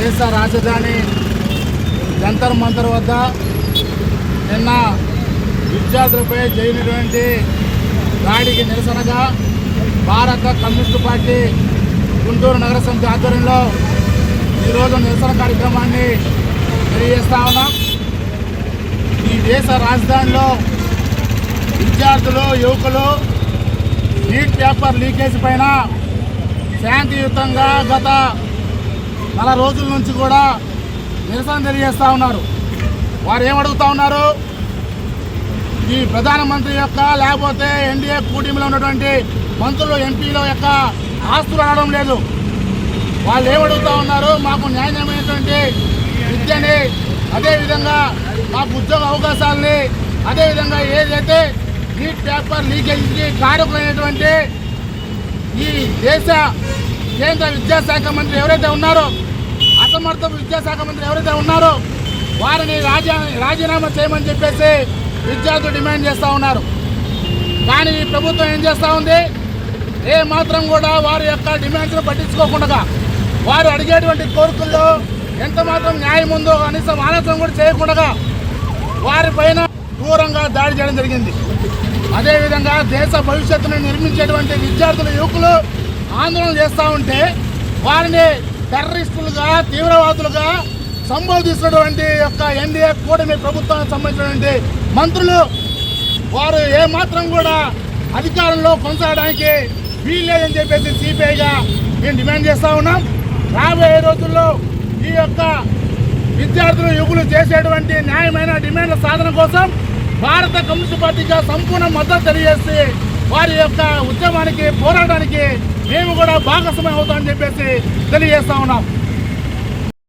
దేశ రాజధాని జంతర్ మంతర్ వద్ద నిన్న విద్యార్థులపై జరిగినటువంటి దాడికి నిరసనగా భారత కమ్యూనిస్టు పార్టీ గుంటూరు నగర సమితి ఆధ్వర్యంలో ఈరోజు నిరసన కార్యక్రమాన్ని తెలియజేస్తా ఉన్నాం. ఈ దేశ రాజధానిలో విద్యార్థులు యువకులు నీట్ పేపర్ లీకేజ్ పైన శాంతియుతంగా గత 4 రోజుల నుంచి కూడా నిరసన తెలియజేస్తూ ఉన్నారు. వారు ఏమడుగుతూ ఉన్నారు? ఈ ప్రధానమంత్రి యొక్క లేకపోతే ఎన్డీఏ కూటమిలో ఉన్నటువంటి మంత్రులు ఎంపీల యొక్క ఆస్తులు అనడం లేదు. వాళ్ళు ఏమడుగుతూ ఉన్నారు? మాకు న్యాయమైనటువంటి విద్యని, అదేవిధంగా మాకు ఉద్యోగ అవకాశాలని, అదేవిధంగా ఏదైతే నీట్ పేపర్ లీకేజీకి కారకులైనటువంటి ఈ దేశ కేంద్ర విద్యాశాఖ మంత్రి ఎవరైతే ఉన్నారో, అసమర్థ విద్యాశాఖ మంత్రి ఎవరైతే ఉన్నారో వారిని రాజీనామా చేయమని చెప్పేసి విద్యార్థులు డిమాండ్ చేస్తూ ఉన్నారు. కానీ ఈ ప్రభుత్వం ఏం చేస్తూ ఉంది? ఏ మాత్రం కూడా వారి యొక్క డిమాండ్స్ను పట్టించుకోకుండా, వారు అడిగేటువంటి కోరికల్లో ఎంత మాత్రం న్యాయం ఉందో కనీసం ఆలోచన కూడా చేయకుండా వారిపైన దూరంగా దాడి చేయడం జరిగింది. అదేవిధంగా దేశ భవిష్యత్తును నిర్మించేటువంటి విద్యార్థులు యువకులు ఆందోళన చేస్తూ ఉంటే వారిని టెర్రరిస్టులుగా, తీవ్రవాదులుగా సంబోధిస్తున్నటువంటి యొక్క ఎన్డీఏ కూటమి ప్రభుత్వానికి సంబంధించినటువంటి మంత్రులు వారు ఏమాత్రం కూడా అధికారంలో కొనసాగడానికి వీల్లేదని చెప్పేసి సిపిఐగా మేము డిమాండ్ చేస్తూ ఉన్నాం. రాబోయే రోజుల్లో ఈ యొక్క విద్యార్థులు యువకులు చేసేటువంటి న్యాయమైన డిమాండ్ల సాధన కోసం భారత కమ్యూనిస్ట్ పార్టీగా సంపూర్ణ మద్దతు తెలియజేసి వారి యొక్క ఉద్యమానికి, పోరాటానికి మేము కూడా భాగస్వామ్యం అవుతామని చెప్పేసి తెలియజేస్తా ఉన్నాం.